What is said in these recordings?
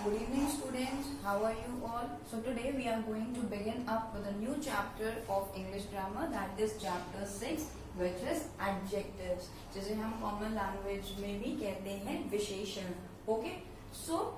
Good evening students, how are you all? So today we are going to begin up with a new chapter of English grammar, that is chapter 6 which is adjectives, जिसे हम common language में भी कहते हैं विशेषण. Okay, so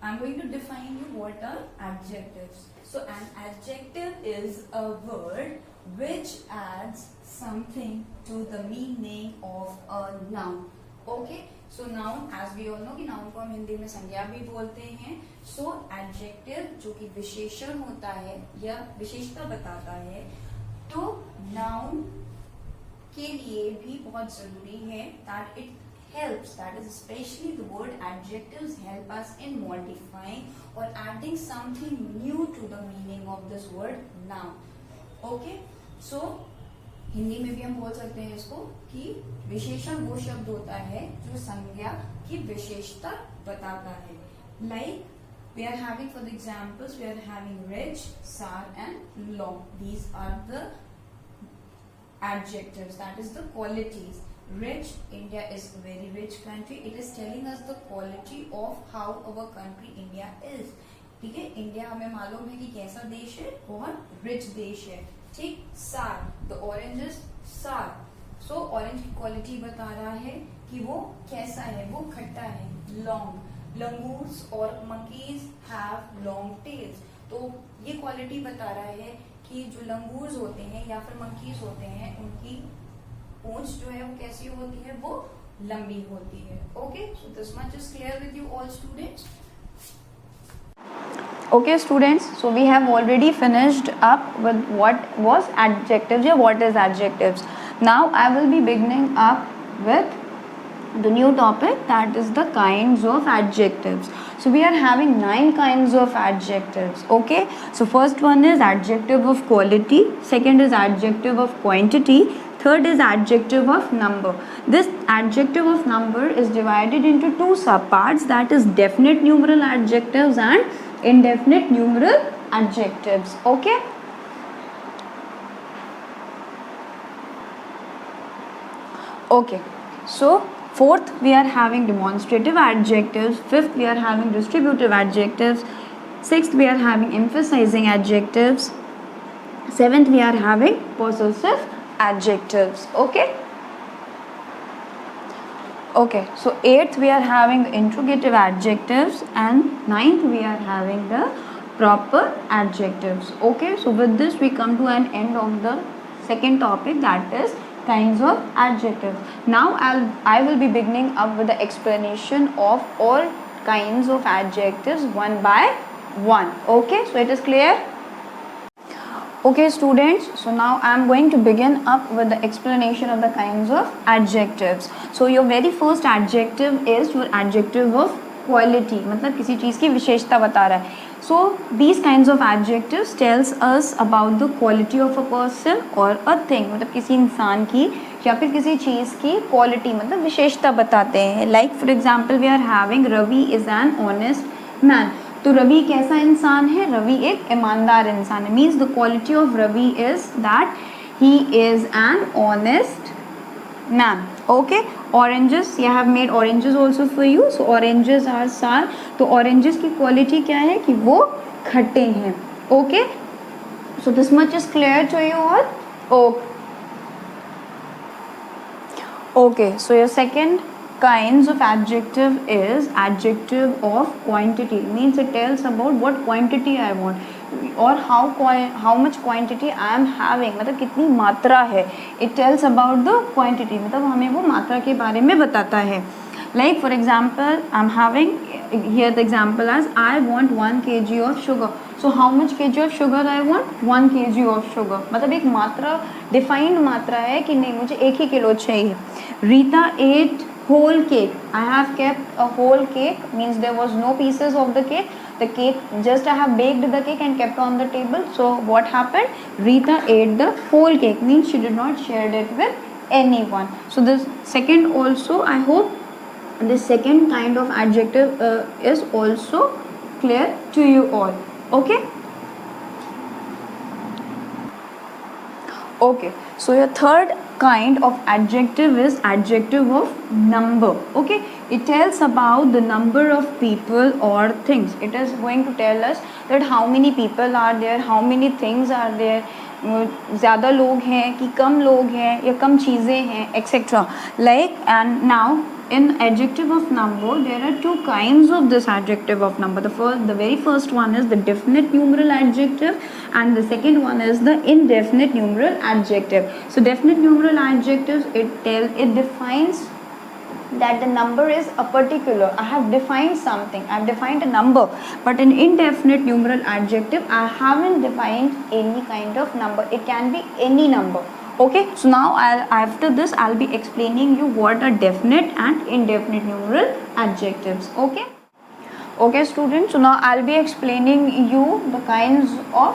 I'm going to define you what are adjectives. So an adjective is a word which adds something to the meaning of a noun. Okay, so noun as we all know कि noun को हम हिंदी में संज्ञा भी बोलते हैं. So adjective जो कि विशेषण होता है या विशेषता बताता है, तो noun के लिए भी बहुत जरूरी है that it helps, that is especially the word adjectives help us in modifying or adding something new to the meaning of this word noun. Okay, so Hindi में भी हम बोल सकते हैं इसको कि विशेषण वो शब्द होता है जो संज्ञा की विशेषता बताता है. Like we are having for the examples, we are having rich, sour and long. These are the adjectives, that is the qualities. Rich, India is a very rich country. It is telling us the quality of how our country India is. ठीक है, India हमें मालूम है कि कैसा देश है, बहुत रिच देश है. ठीक. सार, द ऑरेंज इज सार. सो ऑरेंज की क्वालिटी बता रहा है कि वो कैसा है, वो खट्टा है. लॉन्ग, लंगूर्स और मंकीज हैव लॉन्ग टेल्स. तो ये क्वालिटी बता रहा है कि जो लंगूर्स होते हैं या फिर मंकीज होते हैं उनकी पूंछ जो है वो कैसी होती है, वो लंबी होती है. Okay, so this much is clear with you all students. Okay students, so we have already finished up with what was adjectives or what is adjectives. Now I will be beginning up with the new topic, that is the kinds of adjectives. So we are having 9 kinds of adjectives. Okay, so first one is adjective of quality, second is adjective of quantity, third is adjective of number. This adjective of number is divided into 2 subparts, that is definite numeral adjectives and indefinite numeral adjectives. Okay, okay, so fourth we are having demonstrative adjectives, fifth we are having distributive adjectives, sixth we are having emphasizing adjectives, seventh we are having possessive adjectives. Okay, okay, so 8th we are having interrogative adjectives and 9th we are having the proper adjectives. Okay, so with this we come to an end of the second topic, that is kinds of adjectives. Now I will be beginning up with the explanation of all kinds of adjectives one by one. Okay, so it is clear. Okay students, so now I am going to begin up with the explanation of the kinds of adjectives. So your very first adjective is your adjective of quality, मतलब किसी चीज़ की विशेषता बता रहा है. So these kinds of adjectives tells us about the quality of a person or a thing, मतलब किसी इंसान की या फिर किसी चीज़ की quality मतलब विशेषता बताते हैं. Like for example we are having Ravi is an honest man. तो रवि कैसा इंसान है, रवि एक ईमानदार इंसान है. Means the quality of Ravi is that he is an honest man. Okay, oranges, I have made oranges also for you. So oranges are sour. तो oranges की क्वालिटी क्या है कि वो खट्टे हैं. Okay, so this much is clear to you all. Okay, so your second kinds of adjective is adjective of quantity. Means it tells about what quantity I want or how much quantity I am having, मतलब कितनी मात्रा है. It tells about the quantity, मतलब हमें वो मात्रा के बारे में बताता है. Like for example I am having here the example as I want 1 kg of sugar. So how much kg of sugar I want? 1 kg of sugar. मतलब एक मात्रा, डिफाइंड मात्रा है कि नहीं मुझे 1 ही किलो चाहिए. Rita ate whole cake. I have kept a whole cake, means there was no pieces of the cake. The cake, just I have baked the cake and kept on the table. So what happened? Rita ate the whole cake, means she did not share it with anyone. So this second also, I hope this second kind of adjective is also clear to you all. Okay, okay, so your third kind of adjective is adjective of number. Okay, it tells about the number of people or things. It is going to tell us that how many people are there, how many things are there, ज़्यादा लोग हैं कि कम लोग हैं या कम चीज़ें हैं, etc. Like, and now in adjective of number there are two kinds of this adjective of number. The very first one is the definite numeral adjective, and the second one is the indefinite numeral adjective. So definite numeral adjectives, it defines that the number is a particular. I have defined something, I have defined a number. But in indefinite numeral adjective, I haven't defined any kind of number. It can be any number. Okay, so now after this I'll be explaining you what are definite and indefinite numeral adjectives. Okay students, so now I'll be explaining you the kinds of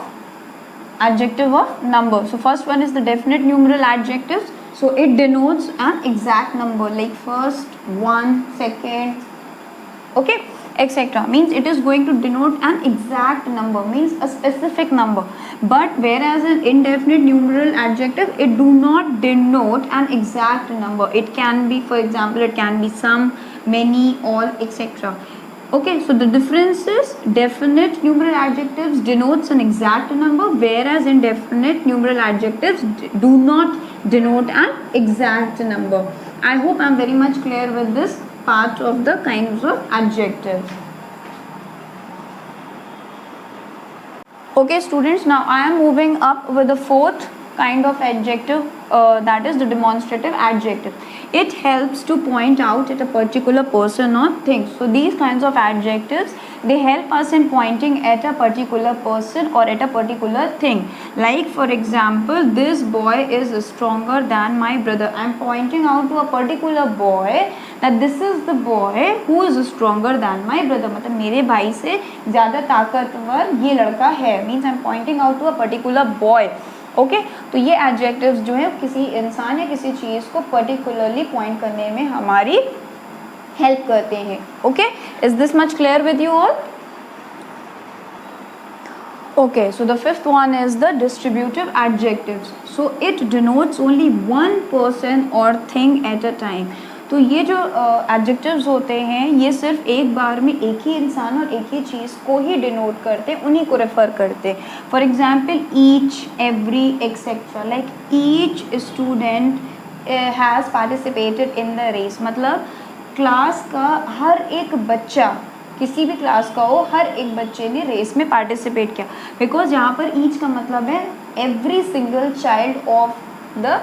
adjective of number. So first one is the definite numeral adjectives. So it denotes an exact number, like first, one, second, okay, etc. Means it is going to denote an exact number, means a specific number. But whereas an indefinite numeral adjective, it do not denote an exact number. It can be, for example, it can be some, many, all, etc. Okay, so the difference is definite numeral adjectives denotes an exact number, whereas indefinite numeral adjectives do not denote an exact number. I hope I am very much clear with this part of the kinds of adjectives. Okay students, now I am moving up with the fourth kind of adjective, that is the demonstrative adjective. It helps to point out at a particular person or thing. So these kinds of adjectives, they help us in pointing at a particular person or at a particular thing. Like for example, this boy is stronger than my brother. I am pointing out to a particular boy that this is the boy who is stronger than my brother. मतलब मेरे भाई से ज़्यादा ताकतवर ये लड़का है. Means I am pointing out to a particular boy. Okay तो ये एडजेक्टिव्स जो है किसी इंसान या किसी चीज़ को पर्टिकुलरली पॉइंट करने में हमारी हेल्प करते हैं. Okay, is this much clear with you all? Okay, so the fifth one is the distributive adjectives. So it denotes only one person or thing at a time. तो ये जो adjectives होते हैं ये सिर्फ एक बार में एक ही इंसान और एक ही चीज़ को ही डिनोट करते हैं, उन्हीं को रेफर करते हैं. For example each, every, etcetera. Like each student has participated in the race. मतलब क्लास का हर एक बच्चा, किसी भी क्लास का हो, हर एक बच्चे ने रेस में पार्टिसिपेट किया. बिकॉज यहाँ पर ईच का मतलब है every single child of the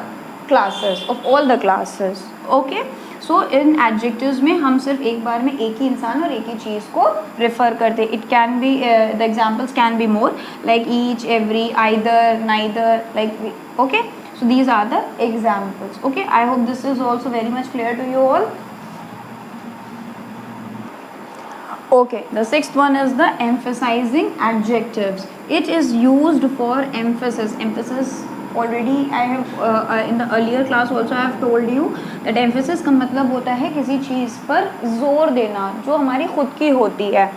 classes, of all the classes. Okay, so in adjectives में हम सिर्फ एक बार में एक ही इंसान और एक ही चीज़ को रेफर करते. It can be, the examples can be more, like each, every, either, neither, like. Okay, so these are the examples. Okay, I hope this is also very much clear to you all. Okay, the sixth one is the emphasizing adjectives. It is used for emphasis. Emphasis already I have in the earlier class also I have told you that emphasis का मतलब होता है किसी चीज़ पर जोर देना जो हमारी खुद की होती है.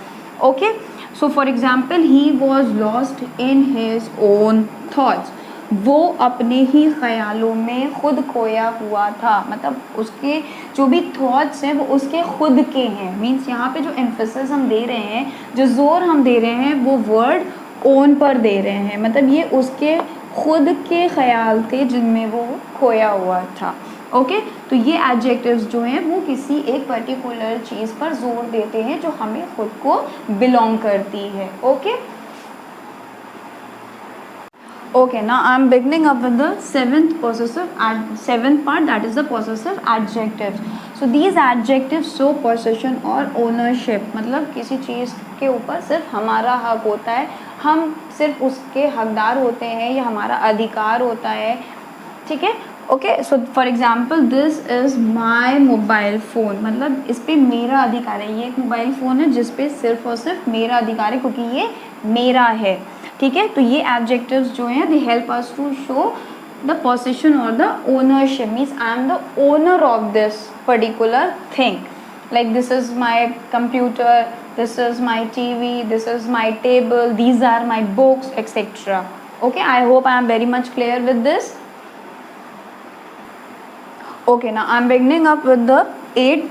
Okay, so for example, he was lost in his own thoughts. वो अपने ही ख्यालों में खुद खोया हुआ था. मतलब उसके जो भी थॉट्स हैं वो उसके खुद के हैं. मीन्स यहाँ पे जो एम्फेसिस हम दे रहे हैं, जो जोर हम दे रहे हैं, वो वर्ड ओन पर दे रहे हैं. मतलब ये उसके खुद के ख्याल थे जिनमें वो खोया हुआ था. ओके, तो ये एडजेक्टिव्स जो हैं वो किसी एक पर्टिकुलर चीज़ पर जोर देते हैं जो हमें खुद को बिलोंग करती है. Okay, okay, now I am beginning up with the seventh part, that is the possessive adjectives. So these adjectives show possession or ownership. मतलब किसी चीज़ के ऊपर सिर्फ हमारा हक होता है, हम सिर्फ उसके हकदार होते हैं, या हमारा अधिकार होता है. ठीक है. Okay, so for example this is my mobile phone. मतलब इस पर मेरा अधिकार है. ये एक मोबाइल फ़ोन है जिस पे सिर्फ और सिर्फ मेरा अधिकार है क्योंकि ये मेरा है. ठीक है, तो ये एडजेक्टिव्स जो हैं they help us to show the possession और the ownership. Means I am the owner of this particular thing. Like this is my computer, this is my TV, this is my table, these are my books, etcetera. Okay, I hope I am very much clear with this. Okay, now I'm beginning up with the eighth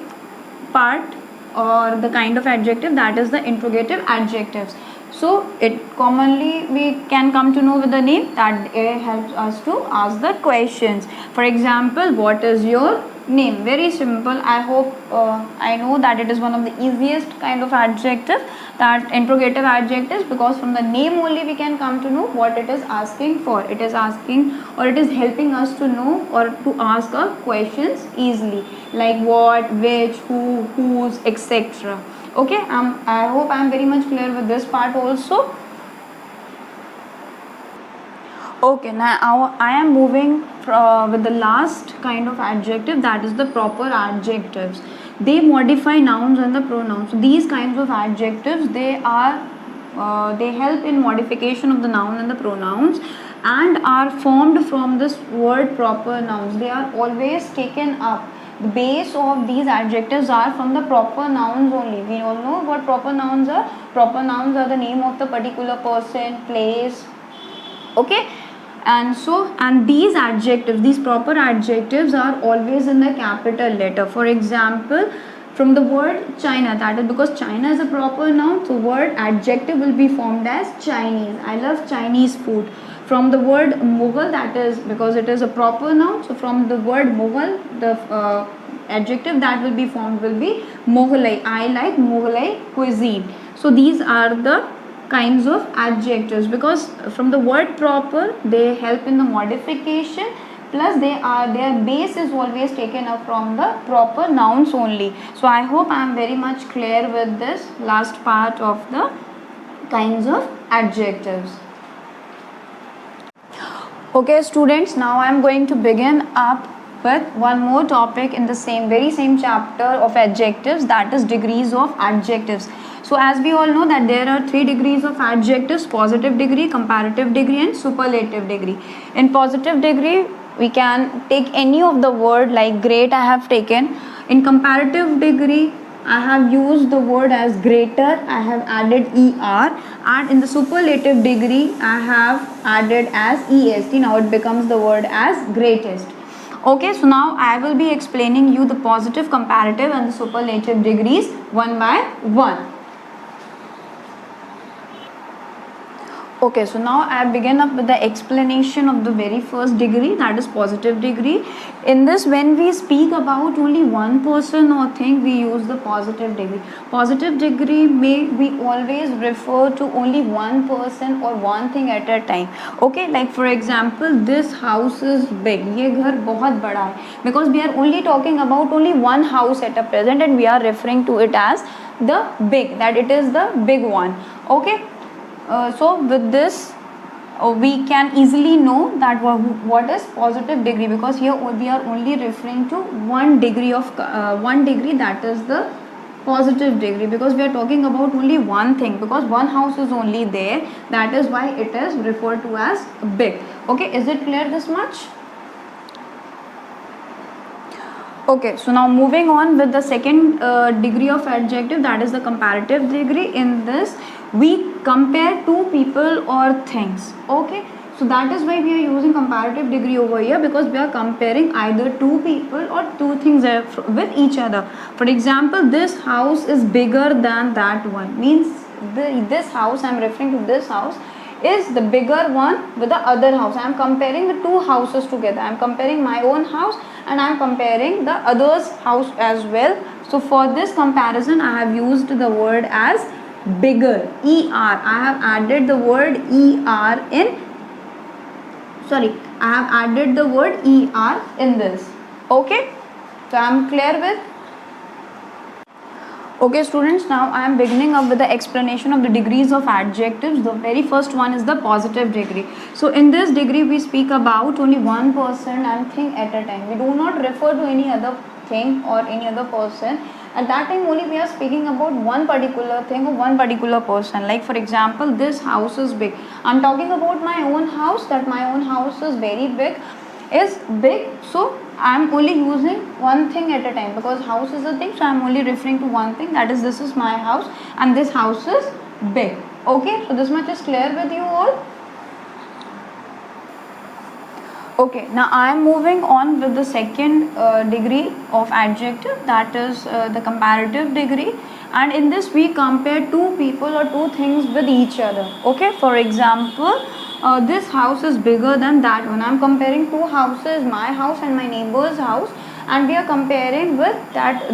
part or the kind of adjective, that is the interrogative adjectives. So it commonly we can come to know with the name that it helps us to ask the questions. For example, what is your name? Very simple. I hope I know that it is one of the easiest kind of adjective, that interrogative adjectives, because from the name only we can come to know what it is asking for. It is asking or it is helping us to know or to ask our questions easily, like what, which, who, whose, etc. Okay, I hope I am very much clear with this part also. Okay, now I am moving with the last kind of adjective, that is the proper adjectives. They modify nouns and the pronouns. So these kinds of adjectives, they help in modification of the noun and the pronouns, and are formed from this word proper nouns. They are always taken up. The base of these adjectives are from the proper nouns only. We all know what proper nouns are. Proper nouns are the name of the particular person, place. Okay, and these adjectives, these proper adjectives are always in the capital letter. For example, from the word China, that is because China is a proper noun, so word adjective will be formed as Chinese. I love Chinese food. From the word Mughal, that is because it is a proper noun, so from the word Mughal, the adjective that will be formed will be Mughalai. I like Mughalai cuisine. So these are the kinds of adjectives, because from the word proper they help in the modification, plus their base is always taken up from the proper nouns only. So I hope I am very much clear with this last part of the kinds of adjectives. Okay students, now I am going to begin up with one more topic in the very same chapter of adjectives, that is degrees of adjectives. So as we all know that there are 3 degrees of adjectives: positive degree, comparative degree and superlative degree. In positive degree we can take any of the word, like great I have taken. In comparative degree I have used the word as greater, I have added er, and in the superlative degree I have added as est. Now it becomes the word as greatest. Okay, so now I will be explaining you the positive, comparative and the superlative degrees one by one. Okay, so now I begin up with the explanation of the very first degree, that is positive degree. In this, when we speak about only one person or thing, we use the positive degree. Positive degree may we always refer to only one person or one thing at a time. Okay, like for example, this house is big. ये घर बहुत बड़ा है, because we are only talking about only one house at a present and we are referring to it as the big, that it is the big one. Okay. So with this we can easily know that what is positive degree, because here we are only referring to one degree, that is the positive degree, because we are talking about only one thing, because one house is only there, that is why it is referred to as big. Okay, is it clear this much? Okay, so now moving on with the second degree of adjective, that is the comparative degree. In this we compare two people or things. Okay, so that is why we are using comparative degree over here, because we are comparing either two people or two things with each other. For example, this house is bigger than that one, means this house, I am referring to this house, is the bigger one with the other house. I am comparing the two houses together. I am comparing my own house and I am comparing the other's house as well. So for this comparison I have used the word as bigger, er. I have added the word er in this. Okay, so I am clear with. Okay students, now I am beginning up with the explanation of the degrees of adjectives. The very first one is the positive degree. So in this degree we speak about only one person and thing at a time. We do not refer to any other thing or any other person. At that time only we are speaking about one particular thing or one particular person. Like for example, this house is big. I am talking about my own house, that my own house is very big, so I am only using one thing at a time, because house is a thing, so I am only referring to one thing, that is this is my house and this house is big. Okay, so this much is clear with you all. Okay, now I am moving on with the second degree of adjective, that is the comparative degree, and in this we compare two people or two things with each other. Okay, for example, this house is bigger than that one. I am comparing two houses, my house and my neighbor's house, and we are comparing with that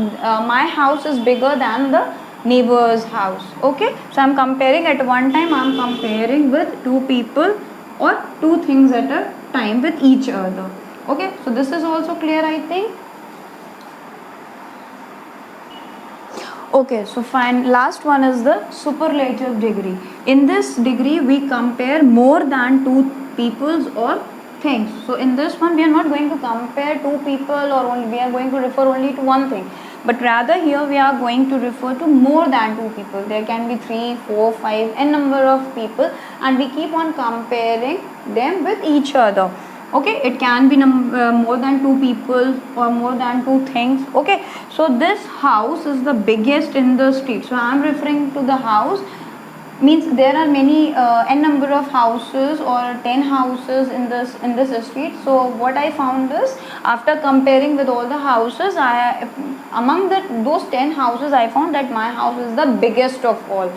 my house is bigger than the neighbor's house. Okay, so I am comparing at one time, I am comparing with two people or two things at a time with each other. Okay, so this is also clear, I think. Okay, so fine, last one is the superlative degree. In this degree we compare more than two peoples or things. So in this one we are not going to compare two people, or only we are going to refer only to one thing, but rather here we are going to refer to more than two people. There can be 3, 4, 5 n number of people, and we keep on comparing them with each other. Okay, it can be more than two people or more than two things. Okay, so this house is the biggest in the street, so I am referring to the house, means there are many n number of houses or 10 houses in this street. So what I found is, after comparing with all the houses, among those 10 houses I found that my house is the biggest of all.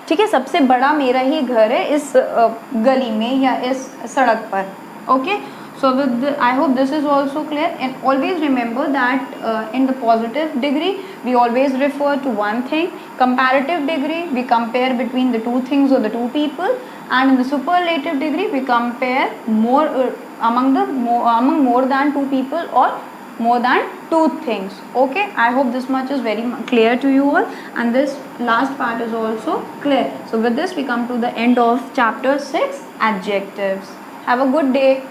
ठीक है, सबसे बड़ा मेरा ही घर है इस गली में या इस सड़क पर. Okay, so I hope this is also clear, and always remember that in the positive degree we always refer to one thing, comparative degree we compare between the two things or the two people, and in the superlative degree we compare more among more than two people or more than two things. Okay, I hope this much is very clear to you all, and this last part is also clear. So with this we come to the end of chapter 6, adjectives. Have a good day.